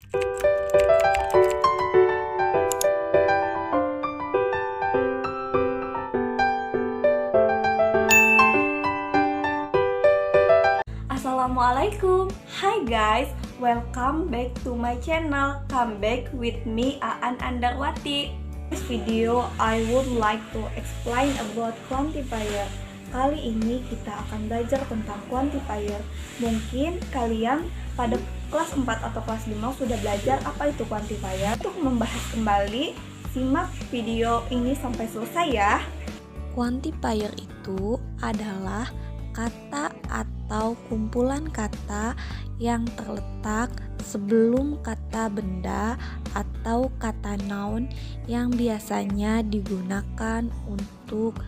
Assalamualaikum. Hi guys, welcome back to my channel. Come back with me, Aan Andarwati. In this video, I would like to explain about quantifier. Kali ini kita akan belajar tentang quantifier. Mungkin kalian pada kelas 4 atau kelas 5 sudah belajar apa itu quantifier. Untuk membahas kembali, simak video ini sampai selesai ya. Quantifier itu adalah kata atau kumpulan kata yang terletak sebelum kata benda atau kata noun yang biasanya digunakan untuk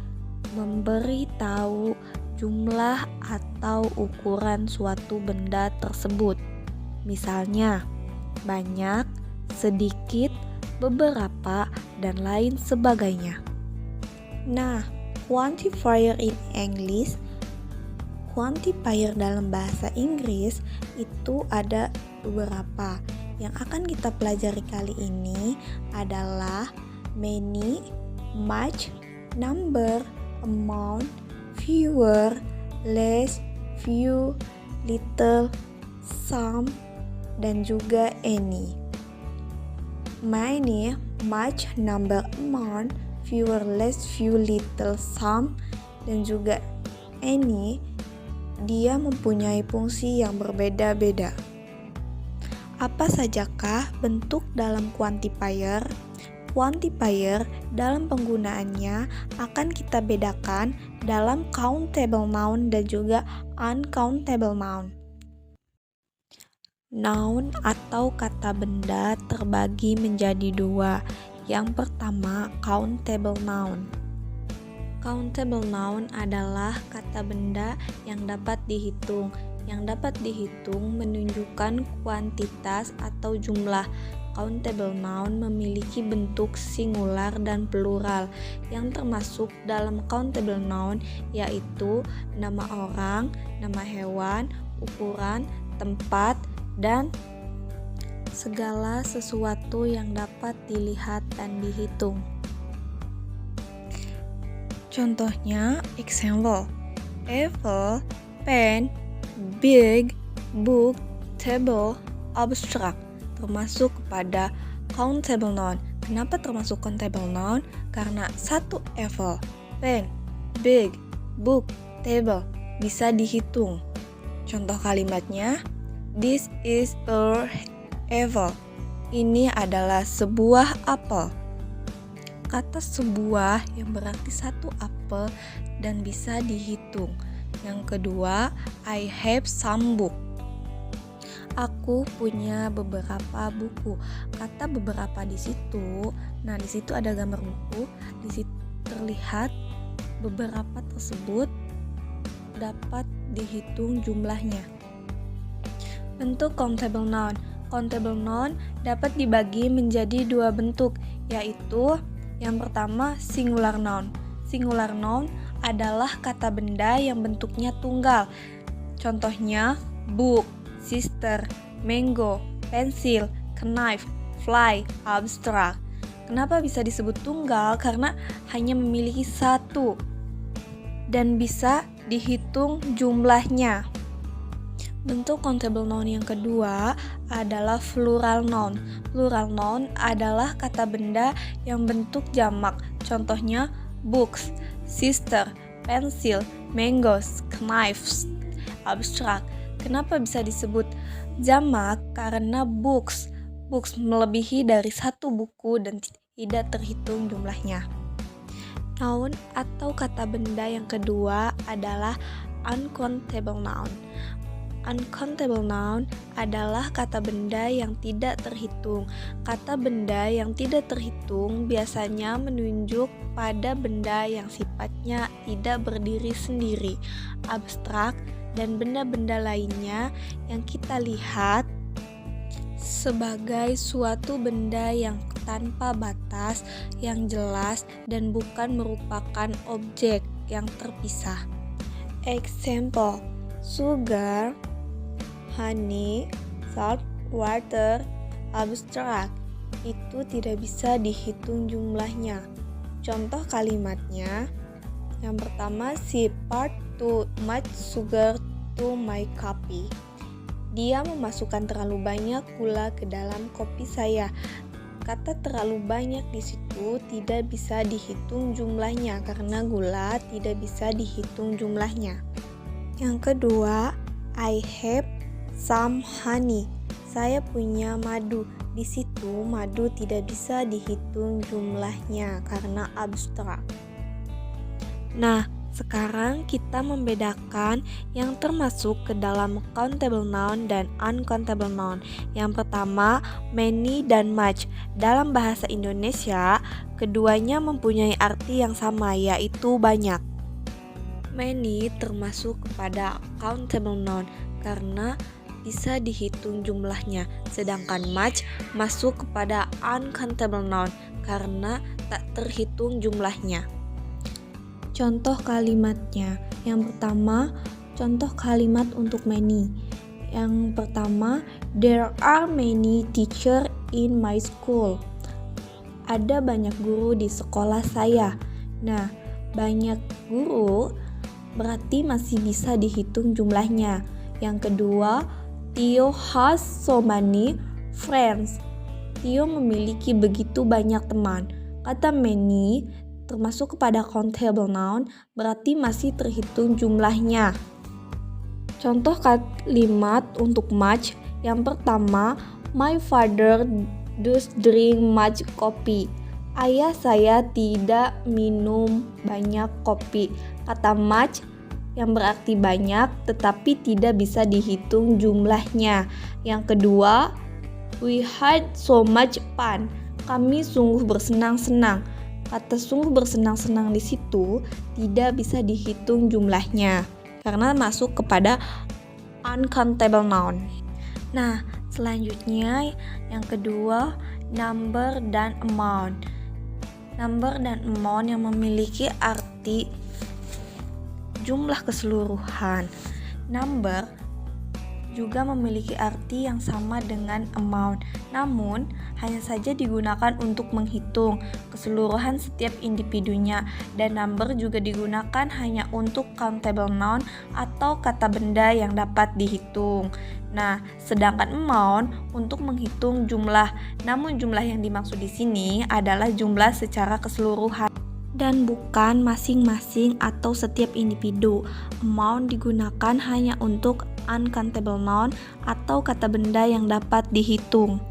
memberitahu jumlah atau ukuran suatu benda tersebut. Misalnya, banyak, sedikit, beberapa, dan lain sebagainya. Nah, quantifier in English, quantifier dalam bahasa Inggris itu ada beberapa. Yang akan kita pelajari kali ini adalah many, much, number, amount, fewer, less, few, little, some, dan juga any. Many, much, number, amount, fewer, less, few, little, some, dan juga any, dia mempunyai fungsi yang berbeda-beda. Apa sajakah bentuk dalam quantifier? Quantifier dalam penggunaannya akan kita bedakan dalam countable noun dan juga uncountable noun. Noun atau kata benda terbagi menjadi dua. Yang pertama, countable noun. Countable noun adalah kata benda yang dapat dihitung. Yang dapat dihitung menunjukkan kuantitas atau jumlah. Countable noun memiliki bentuk singular dan plural. Yang termasuk dalam countable noun yaitu nama orang, nama hewan, ukuran, tempat, dan segala sesuatu yang dapat dilihat dan dihitung. Contohnya, example, apple, pen, big, book, table, abstract, termasuk kepada countable noun. Kenapa termasuk countable noun? Karena satu apple, pen, big, book, table bisa dihitung. Contoh kalimatnya, this is a apple. Ini adalah sebuah apel. Kata sebuah yang berarti satu apel dan bisa dihitung. Yang kedua, I have some book. Aku punya beberapa buku. Kata beberapa di situ. Nah, di situ ada gambar buku. Di situ terlihat beberapa tersebut dapat dihitung jumlahnya. Bentuk countable noun. Countable noun dapat dibagi menjadi dua bentuk, yaitu yang pertama, singular noun. Singular noun adalah kata benda yang bentuknya tunggal. Contohnya, book, sister, mango, pencil, knife, fly, abstract. Kenapa bisa disebut tunggal? Karena hanya memiliki satu dan bisa dihitung jumlahnya. Bentuk countable noun yang kedua adalah plural noun. Plural noun adalah kata benda yang bentuk jamak. Contohnya books, sister, pencil, mangoes, knives, abstract. Kenapa bisa disebut jamak? Karena books melebihi dari satu buku dan tidak terhitung jumlahnya. Noun atau kata benda yang kedua adalah uncountable noun. Uncountable noun adalah kata benda yang tidak terhitung. Kata benda yang tidak terhitung biasanya menunjuk pada benda yang sifatnya tidak berdiri sendiri, abstrak, dan benda-benda lainnya yang kita lihat sebagai suatu benda yang tanpa batas, yang jelas, dan bukan merupakan objek yang terpisah. Example, sugar, honey, salt, water, abstrak. Itu tidak bisa dihitung jumlahnya. Contoh kalimatnya, yang pertama, she poured too much sugar to my coffee. Dia memasukkan terlalu banyak gula ke dalam kopi saya. Kata terlalu banyak di situ tidak bisa dihitung jumlahnya karena gula tidak bisa dihitung jumlahnya. Yang kedua, I have some honey. Saya punya madu. Di situ madu tidak bisa dihitung jumlahnya karena abstrak. Nah, sekarang kita membedakan yang termasuk ke dalam countable noun dan uncountable noun. Yang pertama, many dan much. Dalam bahasa Indonesia, keduanya mempunyai arti yang sama, yaitu banyak. Many termasuk kepada countable noun karena bisa dihitung jumlahnya, sedangkan much masuk kepada uncountable noun karena tak terhitung jumlahnya. Contoh kalimatnya. Yang pertama, contoh kalimat untuk many. Yang pertama, there are many teachers in my school. Ada banyak guru di sekolah saya. Nah, banyak guru berarti masih bisa dihitung jumlahnya. Yang kedua, Theo has so many friends. Theo memiliki begitu banyak teman. Kata many termasuk kepada countable noun berarti masih terhitung jumlahnya. Contoh kalimat untuk much. Yang pertama, my father does drink much coffee. Ayah saya tidak minum banyak kopi. Kata much yang berarti banyak tetapi tidak bisa dihitung jumlahnya. Yang kedua, we had so much fun. Kami sungguh bersenang-senang. Kata sungguh bersenang-senang di situ tidak bisa dihitung jumlahnya karena masuk kepada uncountable noun. Nah, selanjutnya yang kedua, number dan amount. Number dan amount yang memiliki arti jumlah keseluruhan. Number juga memiliki arti yang sama dengan amount, namun hanya saja digunakan untuk menghitung keseluruhan setiap individunya, dan number juga digunakan hanya untuk countable noun atau kata benda yang dapat dihitung. Nah, sedangkan amount untuk menghitung jumlah, namun jumlah yang dimaksud di sini adalah jumlah secara keseluruhan dan bukan masing-masing atau setiap individu. Amount digunakan hanya untuk uncountable noun atau kata benda yang dapat dihitung.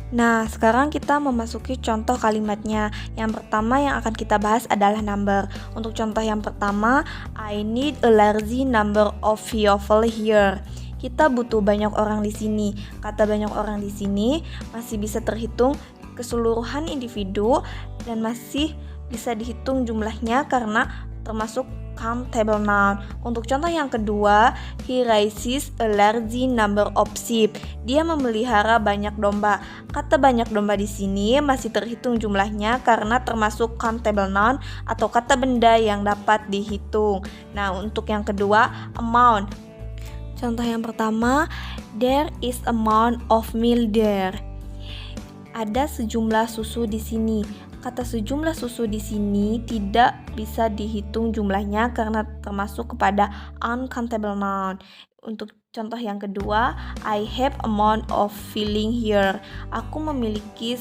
Nah, sekarang kita memasuki contoh kalimatnya. Yang pertama yang akan kita bahas adalah number. Untuk contoh yang pertama, I need a large number of people here. Kita butuh banyak orang di sini. Kata banyak orang di sini masih bisa terhitung keseluruhan individu dan masih bisa dihitung jumlahnya karena termasuk countable noun. Untuk contoh yang kedua, he raises a large number of sheep. Dia memelihara banyak domba. Kata banyak domba di sini masih terhitung jumlahnya karena termasuk countable noun atau kata benda yang dapat dihitung. Nah, untuk yang kedua, amount. Contoh yang pertama, there is amount of milk there. Ada sejumlah susu di sini. Kata sejumlah susu di sini tidak bisa dihitung jumlahnya karena termasuk kepada uncountable noun. Untuk contoh yang kedua, I have amount of filling here. Aku memiliki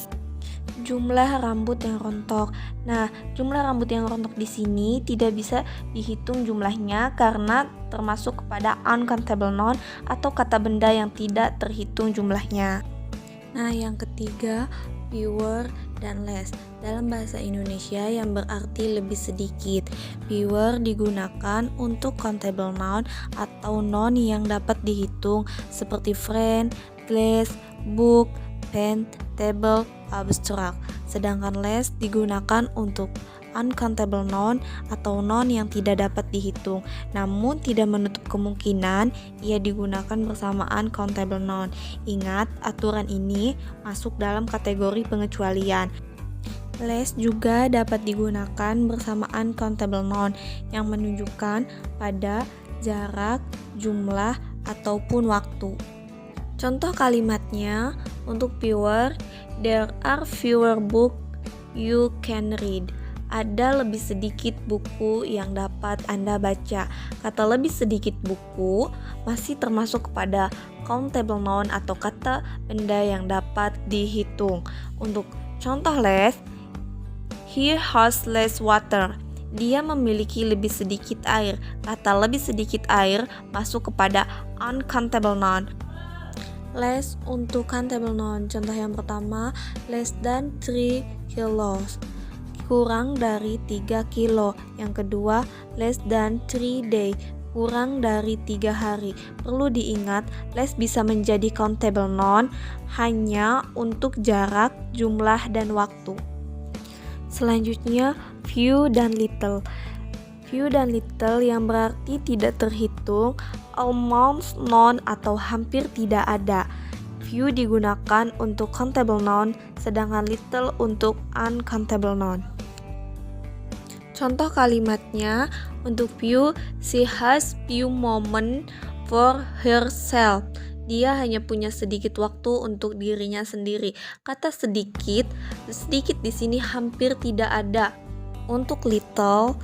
jumlah rambut yang rontok. Nah, jumlah rambut yang rontok di sini tidak bisa dihitung jumlahnya karena termasuk kepada uncountable noun atau kata benda yang tidak terhitung jumlahnya. Nah, yang ketiga, fewer dan less. Dalam bahasa Indonesia yang berarti lebih sedikit. Fewer digunakan untuk countable noun atau noun yang dapat dihitung seperti friend, glass, book, pen, table, abstract. Sedangkan less digunakan untuk uncountable noun atau noun yang tidak dapat dihitung, namun tidak menutup kemungkinan ia digunakan bersamaan countable noun. Ingat, aturan ini masuk dalam kategori pengecualian. Less juga dapat digunakan bersamaan countable noun yang menunjukkan pada jarak, jumlah, ataupun waktu. Contoh kalimatnya untuk viewer, there are fewer books you can read. Ada lebih sedikit buku yang dapat Anda baca. Kata lebih sedikit buku masih termasuk kepada countable noun atau kata benda yang dapat dihitung. Untuk contoh less, he has less water. Dia memiliki lebih sedikit air. Kata lebih sedikit air masuk kepada uncountable noun. Less untuk countable noun. Contoh yang pertama, less than 3 kilos. Kurang dari 3 kilo. Yang kedua, less than 3 day. Kurang dari 3 hari. Perlu diingat, less bisa menjadi countable noun hanya untuk jarak, jumlah, dan waktu. Selanjutnya, few dan little. Few dan little yang berarti tidak terhitung, almost none atau hampir tidak ada. Few digunakan untuk countable noun, sedangkan little untuk uncountable noun. Contoh kalimatnya untuk few, she has few moments for herself. Dia hanya punya sedikit waktu untuk dirinya sendiri. Kata sedikit di sini hampir tidak ada. Untuk little,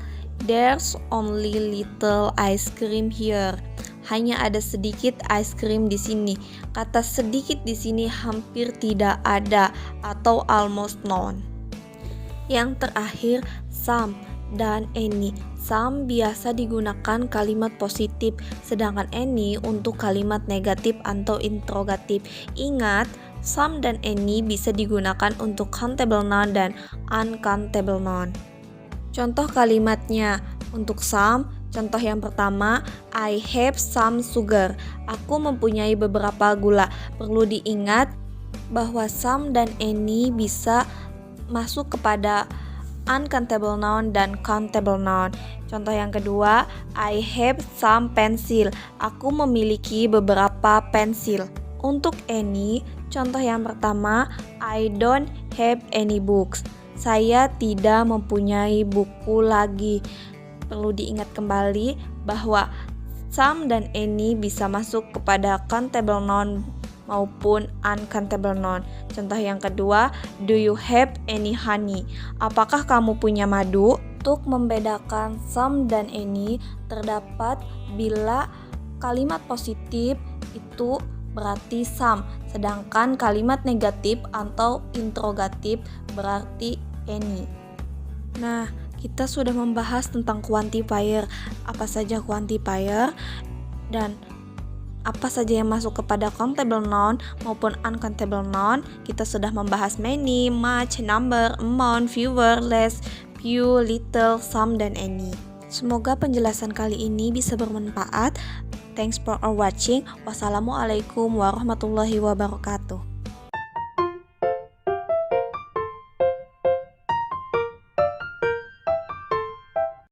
there's only little ice cream here. Hanya ada sedikit ice cream di sini. Kata sedikit di sini hampir tidak ada atau almost none. Yang terakhir, some dan any. Some biasa digunakan kalimat positif, sedangkan any untuk kalimat negatif atau interrogatif. Ingat, some dan any bisa digunakan untuk countable noun dan uncountable noun. Contoh kalimatnya untuk some, contoh yang pertama, I have some sugar. Aku mempunyai beberapa gula. Perlu diingat bahwa some dan any bisa masuk kepada uncountable noun dan countable noun. Contoh yang kedua, I have some pencil. Aku memiliki beberapa pensil. Untuk any, contoh yang pertama, I don't have any books. Saya tidak mempunyai buku lagi. Perlu diingat kembali bahwa some dan any bisa masuk kepada countable noun maupun uncountable noun. Contoh yang kedua, do you have any honey? Apakah kamu punya madu? Untuk membedakan some dan any terdapat bila kalimat positif itu berarti some, sedangkan kalimat negatif atau interrogatif berarti any. Nah, kita sudah membahas tentang quantifier, apa saja quantifier dan apa saja yang masuk kepada countable noun maupun uncountable noun. Kita sudah membahas many, much, number, amount, fewer, less, few, little, some, dan any. Semoga penjelasan kali ini bisa bermanfaat. Thanks for watching. Wassalamualaikum warahmatullahi wabarakatuh.